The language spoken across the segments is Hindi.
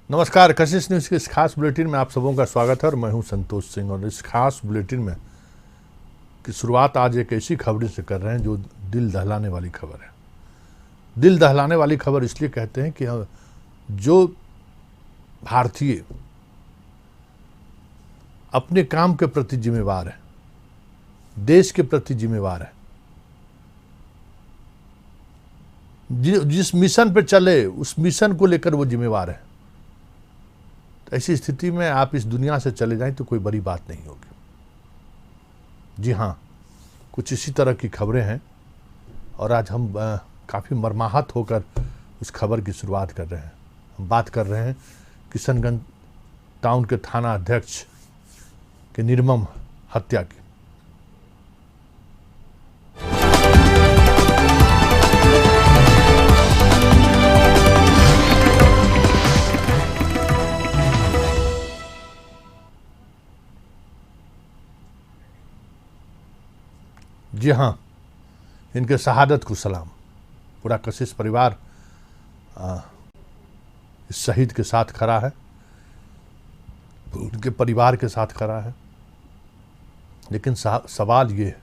नमस्कार, कशिश न्यूज़ के इस खास बुलेटिन में आप सबों का स्वागत है और मैं हूं संतोष सिंह। और इस खास बुलेटिन में की शुरुआत आज एक ऐसी खबर से कर रहे हैं जो दिल दहलाने वाली खबर है। दिल दहलाने वाली खबर इसलिए कहते हैं कि जो भारतीय अपने काम के प्रति जिम्मेवार है, देश के प्रति जिम्मेवार है, जिस मिशन पे चले उस मिशन को लेकर वो जिम्मेवार है, तो ऐसी स्थिति में आप इस दुनिया से चले जाएं तो कोई बड़ी बात नहीं होगी। जी हाँ, कुछ इसी तरह की खबरें हैं और आज हम काफ़ी मर्माहत होकर उस खबर की शुरुआत कर रहे हैं। हम बात कर रहे हैं किशनगंज टाउन के थाना अध्यक्ष के निर्मम हत्या की। जी हाँ, इनके शहादत को सलाम। पूरा कशिश परिवार इस शहीद के साथ खड़ा है, उनके परिवार के साथ खड़ा है। लेकिन सवाल ये है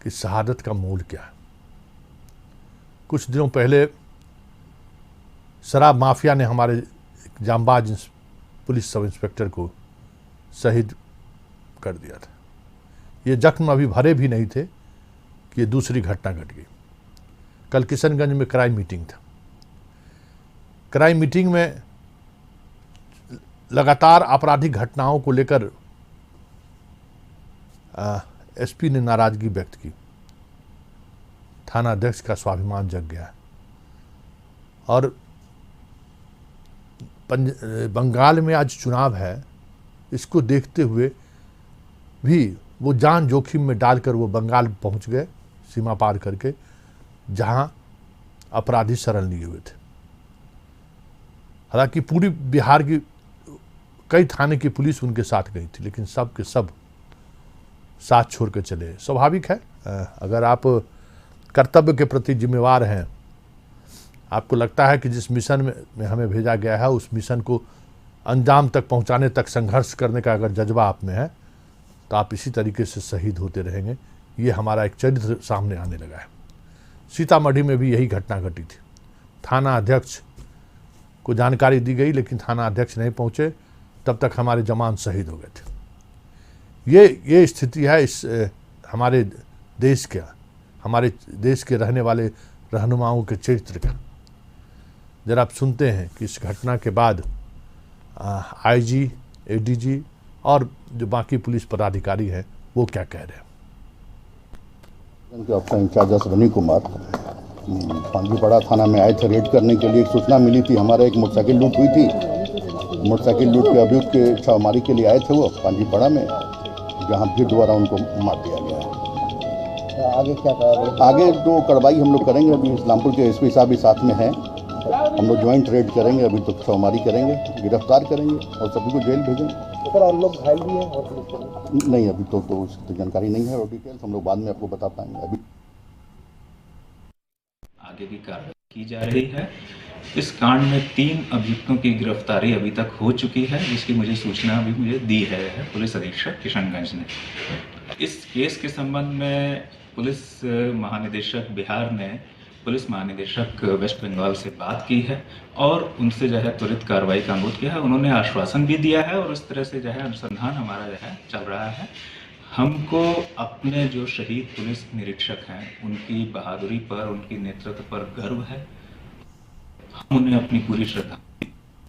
कि शहादत का मूल क्या है। कुछ दिनों पहले शराब माफिया ने हमारे जांबाज पुलिस सब इंस्पेक्टर को शहीद कर दिया था। ये जख्म अभी भरे भी नहीं थे कि ये दूसरी घटना घट गई। कल किशनगंज में क्राइम मीटिंग था। क्राइम मीटिंग में लगातार आपराधिक घटनाओं को लेकर एसपी ने नाराजगी व्यक्त की। थाना अध्यक्ष का स्वाभिमान जग गया है और बंगाल में आज चुनाव है। इसको देखते हुए भी वो जान जोखिम में डालकर वो बंगाल पहुंच गए, सीमा पार करके, जहां अपराधी शरण लिए हुए थे। हालांकि पूरी बिहार की कई थाने की पुलिस उनके साथ गई थी, लेकिन सब के सब साथ छोड़ के चले। स्वाभाविक है, अगर आप कर्तव्य के प्रति जिम्मेवार हैं, आपको लगता है कि जिस मिशन में हमें भेजा गया है उस मिशन को अंजाम तक पहुंचाने तक संघर्ष करने का अगर जज्बा आप में है, तो आप इसी तरीके से शहीद होते रहेंगे। ये हमारा एक चरित्र सामने आने लगा है। सीतामढ़ी में भी यही घटना घटी थी। थाना अध्यक्ष को जानकारी दी गई, लेकिन थाना अध्यक्ष नहीं पहुंचे, तब तक हमारे जवान शहीद हो गए थे। ये स्थिति है इस हमारे देश के रहने वाले रहनुमाओं के चरित्र का। जरा आप सुनते हैं कि इस घटना के बाद आईजी, एडीजी और जो बाकी पुलिस पदाधिकारी हैं वो क्या कह रहे हैं। उनके आपका इंचार्ज रवनी कुमार पांजीपाड़ा थाना में आए थे रेड करने के लिए। एक सूचना मिली थी, हमारा एक मोटरसाइकिल लूट हुई थी। मोटरसाइकिल लूट के अभियुक्त के छापेमारी के लिए आए थे वो पांजीपाड़ा में, जहां फिर दोबारा उनको मार दिया गया है। आगे क्या करेंगे? आगे तो कार्रवाई हम लोग करेंगे। अभी इस्लामपुर के एसपी साहब भी साथ में हैं। हम लोग ज्वाइंट रेड करेंगे। अभी तो छापेमारी करेंगे, गिरफ्तार करेंगे और सभी को जेल भेजेंगे। सर, और लोग घायल भी हैं और नहीं, अभी तो उसकी जानकारी नहीं है और डिटेल्स हम लोग बाद में आपको बता पाएंगे। अभी आगे भी कार्रवाई की जा रही है। इस कांड में 3 अभियुक्तों की गिरफ्तारी अभी तक हो चुकी है, जिसकी मुझे सूचना अभी मुझे दी है पुलिस अधीक्षक किशनगंज ने। इस केस के संबंध में पुलिस महानिदेशक बिहार ने पुलिस महानिदेशक वेस्ट बंगाल से बात की है और उनसे जो है त्वरित कार्रवाई का अनुरोध किया है। उन्होंने आश्वासन भी दिया है और इस तरह से जो है अनुसंधान हमारा जो है चल रहा है। हमको अपने जो शहीद पुलिस निरीक्षक हैं उनकी बहादुरी पर, उनकी नेतृत्व पर गर्व है। हम उन्हें अपनी पूरी श्रद्धा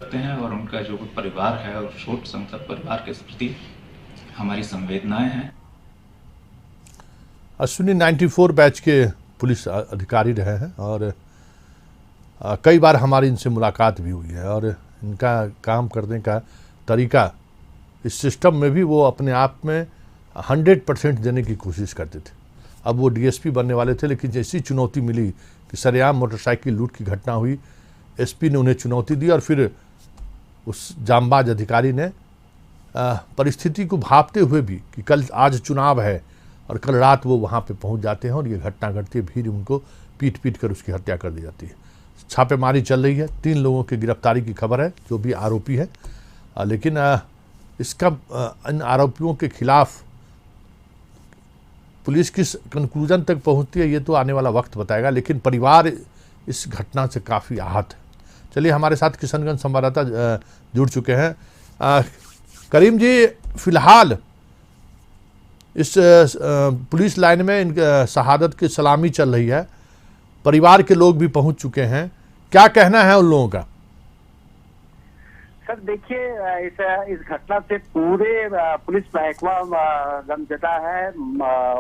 करते हैं और उनका जो परिवार है और शोक संतप्त परिवार के प्रति हमारी संवेदनाएं हैं। अश्विनी 94 बैच के पुलिस अधिकारी रहे हैं और कई बार हमारी इनसे मुलाकात भी हुई है और इनका काम करने का तरीका, इस सिस्टम में भी वो अपने आप में 100% देने की कोशिश करते थे। अब वो डीएसपी बनने वाले थे, लेकिन जैसी चुनौती मिली कि सरेआम मोटरसाइकिल लूट की घटना हुई, एसपी ने उन्हें चुनौती दी और फिर उस जांबाज अधिकारी ने परिस्थिति को भांपते हुए भी कि आज चुनाव है और कल रात वो वहाँ पे पहुँच जाते हैं और ये घटना घटती है, फिर उनको पीट कर उसकी हत्या कर दी जाती है। छापेमारी चल रही है। 3 लोगों की गिरफ्तारी की खबर है, जो भी आरोपी है। लेकिन इसका इन आरोपियों के खिलाफ पुलिस किस कंक्लूजन तक पहुंचती है, ये तो आने वाला वक्त बताएगा। लेकिन परिवार इस घटना से काफ़ी आहत है। चलिए, हमारे साथ किशनगंज संवाददाता जुड़ चुके हैं। करीम जी, फिलहाल इस पुलिस लाइन में इन शहादत की सलामी चल रही है, परिवार के लोग भी पहुंच चुके हैं, क्या कहना है उन लोगों का? सर देखिए, इस घटना से पूरे पुलिस महकमा गमजदा है,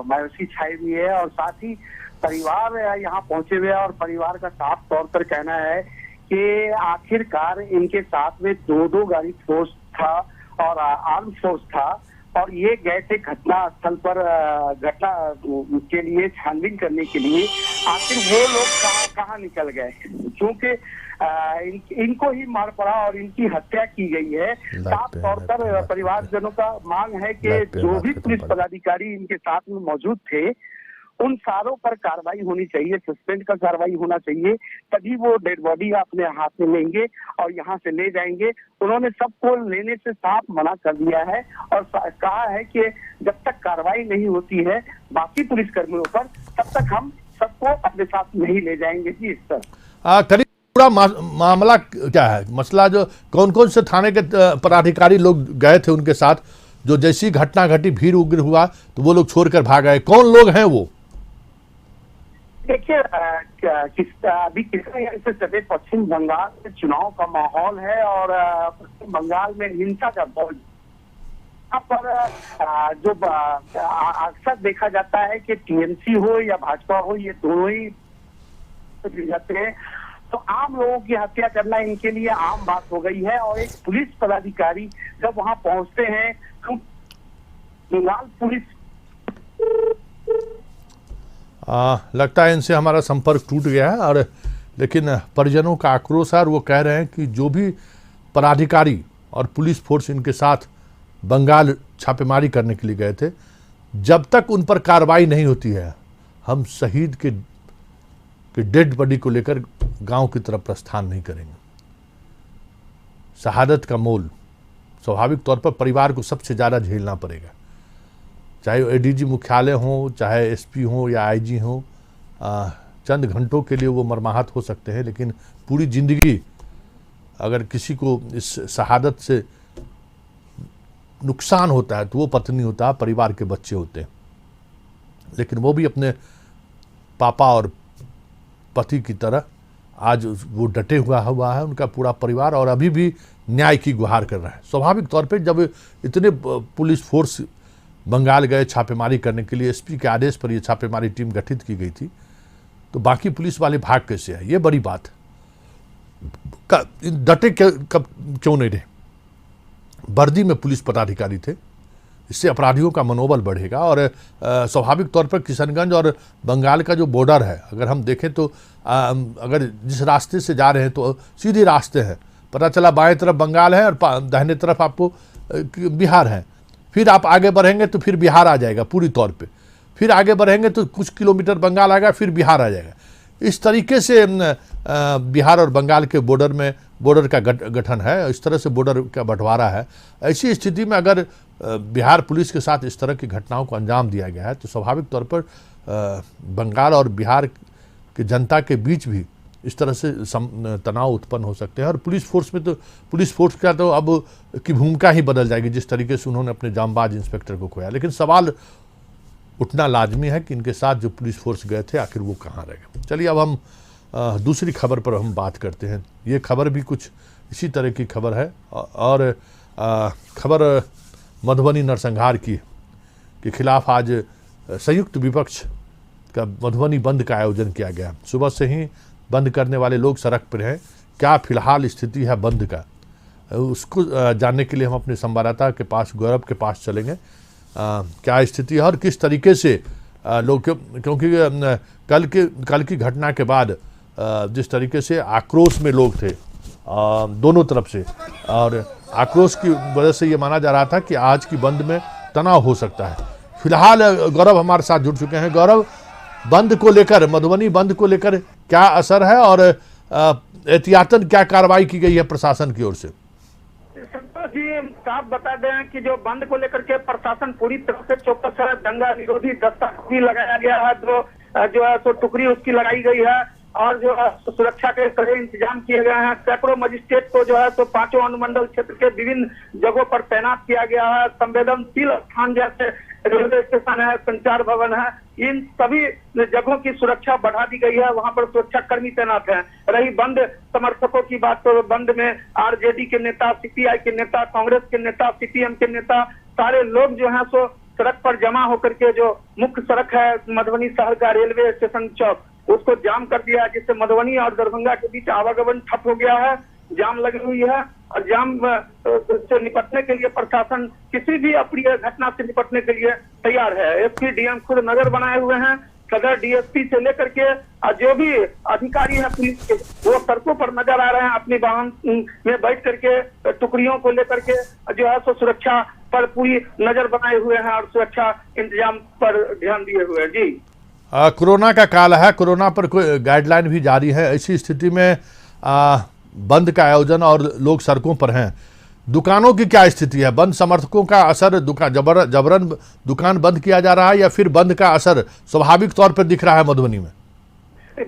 मायूसी छाई हुई है और साथ ही परिवार यहाँ पहुंचे हुए हैं। और परिवार का साफ तौर पर कहना है कि आखिरकार इनके साथ में 2 गाड़ी फोर्स था और आर्म फोर्स था और ये गए थे घटना स्थल पर घटना के लिए छानबीन करने के लिए। आखिर वो लोग कहाँ निकल गए, क्योंकि इनको ही मार पड़ा और इनकी हत्या की गई है। साफ तौर पर परिवारजनों का मांग है कि जो भी पुलिस पदाधिकारी इनके साथ में मौजूद थे उन सारों पर कार्रवाई होनी चाहिए, सस्पेंड का कार्रवाई होना चाहिए, तभी वो डेड बॉडी अपने हाथ में लेंगे और यहाँ से ले जाएंगे। उन्होंने सबको लेने से साफ मना कर दिया है और कहा है कि जब तक कार्रवाई नहीं होती है बाकी पुलिसकर्मियों पर, तब तक हम सबको अपने साथ नहीं ले जाएंगे। जी, इस पर करीब पूरा मामला क्या है? मसला जो कौन कौन से थाने के पदाधिकारी लोग गए थे उनके साथ, जो जैसी घटना घटी, भीड़ उग्र हुआ तो वो लोग छोड़कर भाग गए, कौन लोग हैं वो? देखिए, अभी किसी से सटे पश्चिम बंगाल में चुनाव का माहौल है और पश्चिम बंगाल में हिंसा का माहौल। यहाँ पर जो अक्सर देखा जाता है कि टीएमसी हो या भाजपा हो, ये दोनों ही जाते हैं, तो आम लोगों की हत्या करना इनके लिए आम बात हो गई है। और एक पुलिस पदाधिकारी जब वहां पहुंचते हैं तो बंगाल पुलिस लगता है इनसे हमारा संपर्क टूट गया है। और लेकिन परिजनों का आक्रोश है और वो कह रहे हैं कि जो भी पदाधिकारी और पुलिस फोर्स इनके साथ बंगाल छापेमारी करने के लिए गए थे, जब तक उन पर कार्रवाई नहीं होती है, हम शहीद के डेड बॉडी को लेकर गांव की तरफ प्रस्थान नहीं करेंगे। शहादत का मोल स्वाभाविक तौर पर परिवार को सबसे ज़्यादा झेलना पड़ेगा, चाहे एडीजी मुख्यालय हो, चाहे एसपी हो या आईजी हो। चंद घंटों के लिए वो मरमाहत हो सकते हैं, लेकिन पूरी ज़िंदगी अगर किसी को इस शहादत से नुकसान होता है तो वो पत्नी होता है, परिवार के बच्चे होते हैं। लेकिन वो भी अपने पापा और पति की तरह आज वो डटे हुआ है, उनका पूरा परिवार, और अभी भी न्याय की गुहार कर रहा है। स्वाभाविक तौर पे जब इतने पुलिस फोर्स बंगाल गए छापेमारी करने के लिए, एसपी के आदेश पर ये छापेमारी टीम गठित की गई थी, तो बाकी पुलिस वाले भाग कैसे आए, ये बड़ी बात है। डटे क्यों नहीं रहे? वर्दी में पुलिस पदाधिकारी थे, इससे अपराधियों का मनोबल बढ़ेगा। और स्वाभाविक तौर पर किशनगंज और बंगाल का जो बॉर्डर है, अगर हम देखें तो अगर जिस रास्ते से जा रहे हैं तो सीधे रास्ते हैं, पता चला बाएं तरफ बंगाल है और दाहिने तरफ आपको बिहार है। फिर आप आगे बढ़ेंगे तो फिर बिहार आ जाएगा पूरी तौर पे, फिर आगे बढ़ेंगे तो कुछ किलोमीटर बंगाल आएगा, फिर बिहार आ जाएगा। इस तरीके से बिहार और बंगाल के बॉर्डर का गठन है, इस तरह से बॉर्डर का बंटवारा है। ऐसी स्थिति में अगर बिहार पुलिस के साथ इस तरह की घटनाओं को अंजाम दिया गया है तो स्वाभाविक तौर पर बंगाल और बिहार की जनता के बीच भी इस तरह से तनाव उत्पन्न हो सकते हैं। और पुलिस फोर्स में तो पुलिस फोर्स का तो अब की भूमिका ही बदल जाएगी, जिस तरीके से उन्होंने अपने जांबाज इंस्पेक्टर को खोया। लेकिन सवाल उठना लाजमी है कि इनके साथ जो पुलिस फोर्स गए थे आखिर वो कहाँ रह गए। चलिए, अब हम दूसरी खबर पर हम बात करते हैं। ये खबर भी कुछ इसी तरह की खबर है और खबर मधुबनी नरसंहार की के खिलाफ आज संयुक्त विपक्ष का मधुबनी बंद का आयोजन किया गया। सुबह से ही बंद करने वाले लोग सड़क पर हैं। क्या फिलहाल स्थिति है बंद का, उसको जानने के लिए हम अपने संवाददाता के पास, गौरव के पास चलेंगे। क्या स्थिति है और किस तरीके से लोग, क्योंकि कल की घटना के बाद जिस तरीके से आक्रोश में लोग थे दोनों तरफ से, और आक्रोश की वजह से ये माना जा रहा था कि आज की बंद में तनाव हो सकता है। फिलहाल गौरव हमारे साथ जुड़ चुके हैं। गौरव, बंद को लेकर, मधुबनी बंद को लेकर क्या असर है और एहतियातन क्या कार्रवाई की गई है प्रशासन की ओर से? संतोष जी, साफ बता दें कि जो बंद को लेकर के प्रशासन पूरी तरह से चौकस है। दंगा निरोधी दस्ता भी लगाया गया है, जो है तो टुकड़ी उसकी लगाई गई है और जो है सुरक्षा के कड़े इंतजाम किए गए हैं। सैकड़ों मजिस्ट्रेट को जो है तो 5 अनुमंडल क्षेत्र के विभिन्न जगहों पर तैनात किया गया है। संवेदनशील स्थान जैसे रेलवे स्टेशन है, संचार भवन है, इन सभी जगहों की सुरक्षा बढ़ा दी गई है। वहां पर सुरक्षा कर्मी तैनात हैं। रही बंद समर्थकों की बात, तो बंद में आरजेडी के नेता, सीपीआई के नेता, कांग्रेस के नेता, सीपीएम के नेता, सारे लोग जो है सो सड़क पर जमा होकर के जो मुख्य सड़क है मधुबनी शहर का रेलवे स्टेशन चौक, उसको जाम कर दिया, जिससे मधुबनी और दरभंगा के बीच आवागमन ठप हो गया है। जाम लगी हुई है और जाम से निपटने के लिए प्रशासन किसी भी अप्रिय घटना से निपटने के लिए तैयार है। एसपी डीएम खुद नजर बनाए हुए हैं। सदर डीएसपी से लेकर के जो भी अधिकारी हैं पुलिस के, वो सड़कों पर नजर आ रहे हैं। अपनी वाहन में बैठ करके टुकड़ियों को लेकर के जो है सो सुरक्षा पर पूरी नजर बनाए हुए हैं और सुरक्षा इंतजाम पर ध्यान दिए हुए हैं। जी, कोरोना का काल है, कोरोना पर कोई गाइडलाइन भी जारी है। ऐसी स्थिति में बंद का आयोजन और लोग सड़कों पर हैं, दुकानों की क्या स्थिति है? बंद समर्थकों का असर, जबरन दुकान बंद किया जा रहा है या फिर बंद का असर स्वाभाविक तौर पर दिख रहा है मधुबनी में?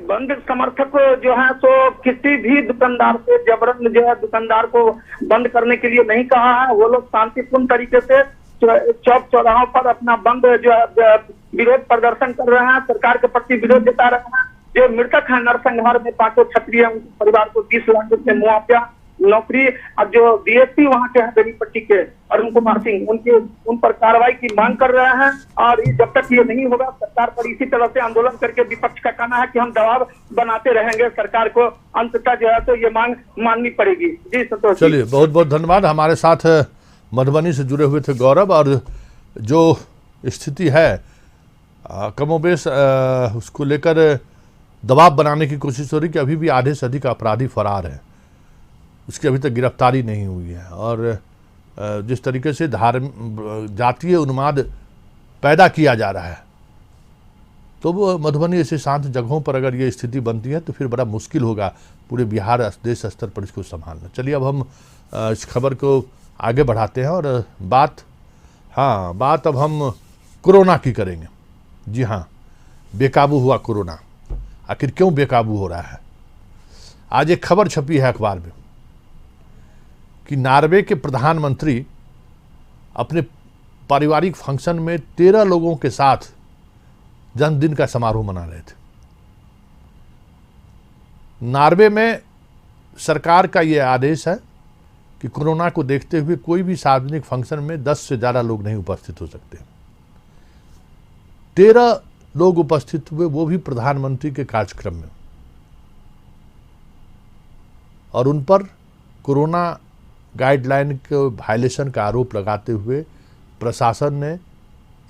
बंद समर्थक जो है सो किसी भी दुकानदार से जबरन जो है दुकानदार को बंद करने के लिए नहीं कहा है। वो लोग शांतिपूर्ण तरीके से चौक चौराहों पर अपना बंद जो है विरोध प्रदर्शन कर रहे हैं, सरकार के प्रति विरोध जता रहे हैं। जो मृतक है नरसंहार में 5 क्षत्रिय, उनके परिवार को 20 लाख रुपए मुआवजा, नौकरी, और जो डीएसपी वहां के हैं बेनीपट्टी के अरुण कुमार सिंह, उन पर कार्रवाई की मांग कर रहे हैं। और जब तक ये नहीं होगा, सरकार पर इसी तरह से आंदोलन करके विपक्ष का कहना है कि हम दबाव बनाते रहेंगे, सरकार को अंततः जो है तो ये मांग माननी पड़ेगी। जी संतोष, चलिए बहुत बहुत धन्यवाद। हमारे साथ मधुबनी से जुड़े हुए थे गौरव। और जो स्थिति है कमोबेश उसको लेकर दबाव बनाने की कोशिश हो रही कि अभी भी आधे से अधिक अपराधी फरार हैं, उसकी अभी तक गिरफ्तारी नहीं हुई है। और जिस तरीके से जातीय उन्माद पैदा किया जा रहा है, तो वो मधुबनी ऐसे शांत जगहों पर अगर ये स्थिति बनती है तो फिर बड़ा मुश्किल होगा पूरे बिहार देश स्तर पर इसको संभालना। चलिए अब हम इस खबर को आगे बढ़ाते हैं और बात अब हम कोरोना की करेंगे। जी हाँ, बेकाबू हुआ कोरोना। आखिर क्यों बेकाबू हो रहा है? आज एक खबर छपी है अखबार में कि नॉर्वे के प्रधानमंत्री अपने पारिवारिक फंक्शन में 13 लोगों के साथ जन्मदिन का समारोह मना रहे थे। नॉर्वे में सरकार का यह आदेश है कि कोरोना को देखते हुए कोई भी सार्वजनिक फंक्शन में 10 से ज़्यादा लोग नहीं उपस्थित हो सकते। 13 लोग उपस्थित हुए, वो भी प्रधानमंत्री के कार्यक्रम में, और उन पर कोरोना गाइडलाइन के वायलेशन का आरोप लगाते हुए प्रशासन ने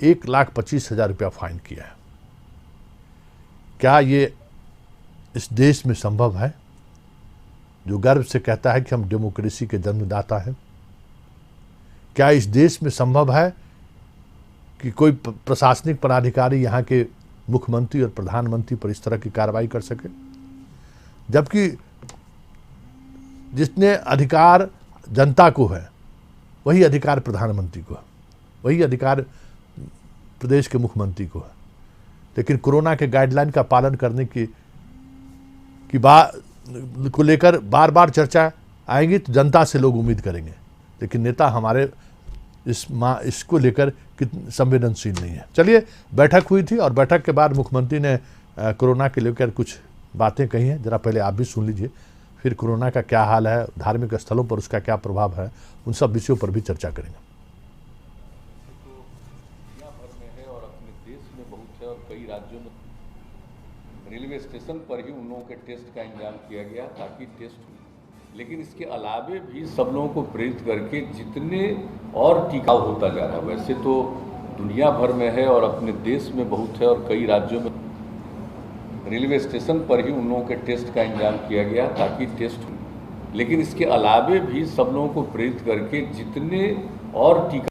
1,25,000 रुपया फाइन किया है। क्या ये इस देश में संभव है, जो गर्व से कहता है कि हम डेमोक्रेसी के जन्मदाता हैं? क्या इस देश में संभव है कि कोई प्रशासनिक पदाधिकारी यहाँ के मुख्यमंत्री और प्रधानमंत्री पर इस तरह की कार्रवाई कर सके? जबकि जितने अधिकार जनता को है वही अधिकार प्रधानमंत्री को है, वही अधिकार प्रदेश के मुख्यमंत्री को है। लेकिन कोरोना के गाइडलाइन का पालन करने की बात को लेकर बार बार चर्चा आएंगी तो जनता से लोग उम्मीद करेंगे, लेकिन नेता हमारे इसको लेकर संवेदनशील नहीं है। चलिए, बैठक हुई थी और बैठक के बाद मुख्यमंत्री ने कोरोना के लेकर कुछ बातें कही हैं, जरा पहले आप भी सुन लीजिए, फिर कोरोना का क्या हाल है, धार्मिक स्थलों पर उसका क्या प्रभाव है, उन सब विषयों पर भी चर्चा करेंगे। दुनिया भर में है और अपने देश में बहुत है और कई राज्यों में रेलवे स्टेशन पर ही उन लोगों के टेस्ट का इंतजाम किया गया ताकि टेस्ट हो। लेकिन इसके अलावे भी सब लोगों को प्रेरित करके जितने और टिकाऊ होता जा रहा है, वैसे तो दुनिया भर में है और अपने देश में बहुत है और कई राज्यों में रेलवे स्टेशन पर ही उन लोगों के टेस्ट का इंतजाम किया गया ताकि टेस्ट हो। लेकिन इसके अलावे भी सब लोगों को प्रेरित करके जितने और टीका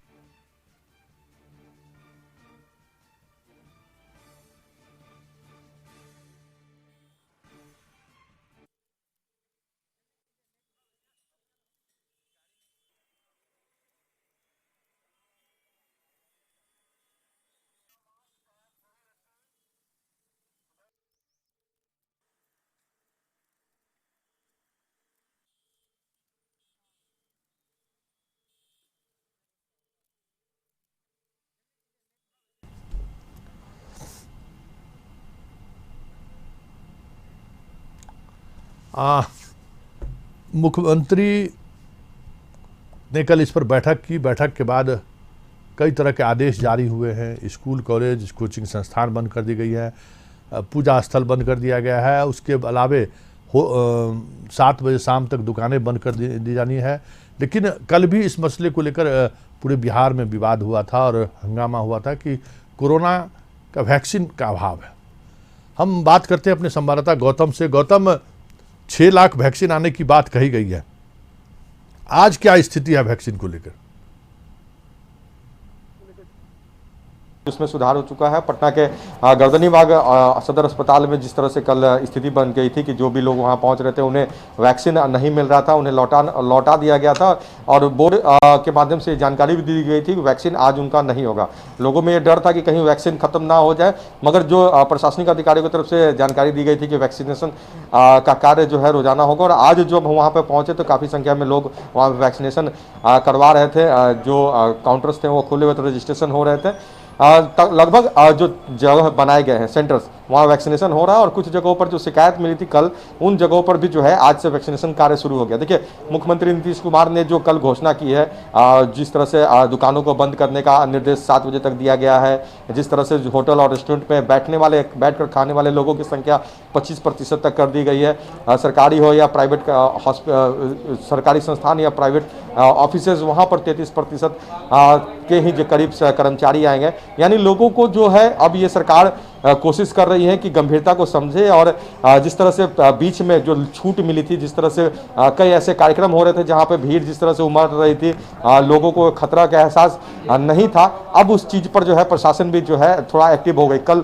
मुख्यमंत्री ने कल इस पर बैठक की। बैठक के बाद कई तरह के आदेश जारी हुए हैं। स्कूल, कॉलेज, कोचिंग संस्थान बंद कर दी गई है, पूजा स्थल बंद कर दिया गया है। उसके अलावे 7 बजे शाम तक दुकानें बंद कर दी जानी है। लेकिन कल भी इस मसले को लेकर पूरे बिहार में विवाद हुआ था और हंगामा हुआ था कि कोरोना का वैक्सीन का अभाव है। हम बात करते हैं अपने संवाददाता गौतम से। गौतम, 6 लाख वैक्सीन आने की बात कही गई है, आज क्या स्थिति है वैक्सीन को लेकर? उसमें सुधार हो चुका है। पटना के गर्दनीबाग सदर अस्पताल में जिस तरह से कल स्थिति बन गई थी कि जो भी लोग वहां पहुंच रहे थे उन्हें वैक्सीन नहीं मिल रहा था, उन्हें लौटा दिया गया था और बोर्ड के माध्यम से जानकारी भी दी गई थी कि वैक्सीन आज उनका नहीं होगा। लोगों में ये डर था कि कहीं वैक्सीन खत्म ना हो जाए, मगर जो प्रशासनिक अधिकारियों की तरफ से जानकारी दी गई थी कि वैक्सीनेशन का कार्य जो है रोजाना होगा। और आज जो वहाँ पर पहुँचे तो काफ़ी संख्या में लोग वहाँ वैक्सीनेशन करवा रहे थे। जो काउंटर्स थे वो खुले हुए थे, रजिस्ट्रेशन हो रहे थे। लगभग जो जगह बनाए गए हैं सेंटर्स, वहाँ वैक्सीनेशन हो रहा है और कुछ जगहों पर जो शिकायत मिली थी कल, उन जगहों पर भी जो है आज से वैक्सीनेशन कार्य शुरू हो गया। देखिए, मुख्यमंत्री नीतीश कुमार ने जो कल घोषणा की है, जिस तरह से दुकानों को बंद करने का निर्देश 7 बजे तक दिया गया है, जिस तरह से होटल और रेस्टोरेंट में बैठकर खाने वाले लोगों की संख्या 25% तक कर दी गई है। सरकारी हो या प्राइवेट सरकारी संस्थान या प्राइवेट ऑफिसेज, वहाँ पर 33% के ही जो करीब कर्मचारी आएंगे। यानी लोगों को जो है अब ये सरकार कोशिश कर रही है कि गंभीरता को समझे और जिस तरह से बीच में जो छूट मिली थी, जिस तरह से कई ऐसे कार्यक्रम हो रहे थे जहां पे भीड़ जिस तरह से उमड़ रही थी, लोगों को खतरा का एहसास नहीं था, अब उस चीज़ पर जो है प्रशासन भी जो है थोड़ा एक्टिव हो गई। कल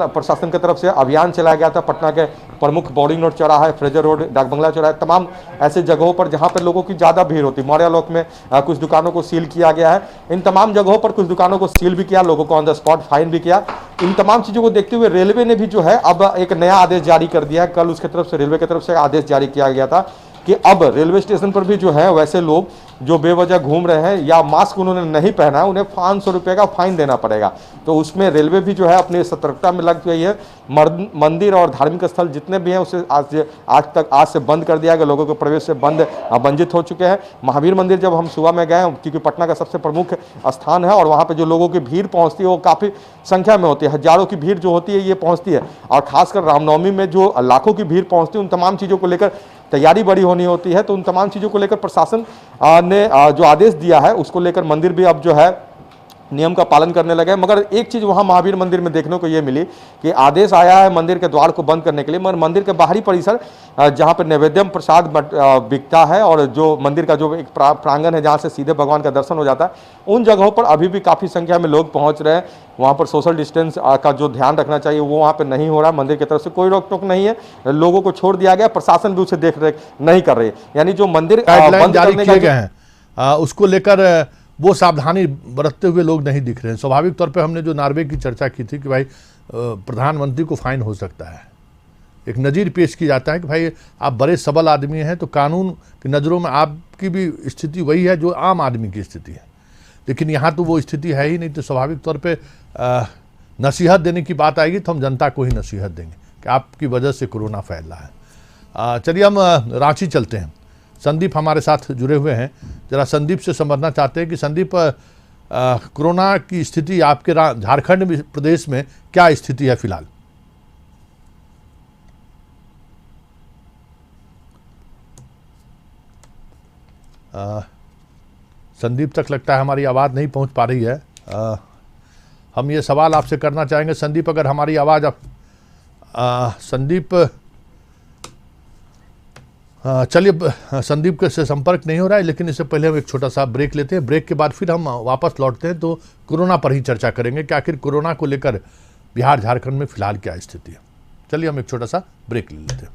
प्रशासन की तरफ से अभियान चलाया गया था। पटना के प्रमुख बोर्डिंग रोड चौराहा, फ्रेजर रोड, डाक बंगला चौराहा, तमाम ऐसे जगहों पर जहां पर लोगों की ज़्यादा भीड़ होती। मौर्या लोक में कुछ दुकानों को सील किया गया है। इन तमाम जगहों पर कुछ दुकानों को सील भी किया, लोगों को ऑन द स्पॉट फाइन भी किया। इन तमाम चीज़ों को देखते हुए रेलवे ने भी जो है अब एक नया आदेश जारी कर दिया है। कल उसकी तरफ से, रेलवे की तरफ से आदेश जारी किया गया था कि अब रेलवे स्टेशन पर भी जो है वैसे लोग जो बेवजह घूम रहे हैं या मास्क उन्होंने नहीं पहना है, उन्हें 500 रुपये का फाइन देना पड़ेगा। तो उसमें रेलवे भी जो है अपनी सतर्कता में लग गई है। मंदिर और धार्मिक स्थल जितने भी हैं उसे आज से बंद कर दिया गया। लोगों के प्रवेश से वंचित हो चुके हैं। महावीर मंदिर जब हम सुबह में गए, क्योंकि पटना का सबसे प्रमुख स्थान है और वहाँ पर जो लोगों की भीड़ पहुँचती है वो काफ़ी संख्या में होती है, हजारों की भीड़ जो होती है ये पहुँचती है। और खासकर रामनवमी में जो लाखों की भीड़ पहुँचती है, उन तमाम चीज़ों को लेकर तैयारी बड़ी होनी होती है। तो उन तमाम चीज़ों को लेकर प्रशासन ने जो आदेश दिया है उसको लेकर मंदिर भी अब जो है नियम का पालन करने लगे। मगर एक चीज़ वहाँ महावीर मंदिर में देखने को ये मिली कि आदेश आया है मंदिर के द्वार को बंद करने के लिए, मगर मंदिर के बाहरी परिसर जहाँ पर नैवेद्यम प्रसाद बिकता है और जो मंदिर का जो एक प्रांगण है जहाँ से सीधे भगवान का दर्शन हो जाता है, उन जगहों पर अभी भी काफ़ी संख्या में लोग पहुँच रहे हैं। वहाँ पर सोशल डिस्टेंस का जो ध्यान रखना चाहिए वो वहाँ पर नहीं हो रहा। मंदिर की तरफ से कोई रोक टोक नहीं है, लोगों को छोड़ दिया गया। प्रशासन भी उसे देख रेख नहीं कर रही है। यानी जो मंदिर गाइडलाइन जारी किए गए हैं उसको लेकर वो सावधानी बरतते हुए लोग नहीं दिख रहे हैं। स्वाभाविक तौर पे हमने जो नार्वे की चर्चा की थी कि भाई प्रधानमंत्री को फाइन हो सकता है, एक नज़ीर पेश की जाता है कि भाई आप बड़े सबल आदमी हैं तो कानून की नज़रों में आपकी भी स्थिति वही है जो आम आदमी की स्थिति है। लेकिन यहाँ तो वो स्थिति है ही नहीं। तो स्वाभाविक तौर पर नसीहत देने की बात आएगी तो हम जनता को ही नसीहत देंगे कि आपकी वजह से कोरोना फैल रहा है। चलिए हम रांची चलते हैं। संदीप हमारे साथ जुड़े हुए हैं। जरा संदीप से समझना चाहते हैं कि संदीप, कोरोना की स्थिति आपके झारखंड प्रदेश में क्या स्थिति है फिलहाल? संदीप तक लगता है हमारी आवाज़ नहीं पहुंच पा रही है। हम ये सवाल आपसे करना चाहेंगे संदीप, अगर हमारी आवाज़ संदीप चलिए, संदीप से संपर्क नहीं हो रहा है, लेकिन इससे पहले हम एक छोटा सा ब्रेक लेते हैं। ब्रेक के बाद फिर हम वापस लौटते हैं तो कोरोना पर ही चर्चा करेंगे कि आखिर कोरोना को लेकर बिहार झारखंड में फिलहाल क्या स्थिति है। चलिए हम एक छोटा सा ब्रेक ले लेते हैं।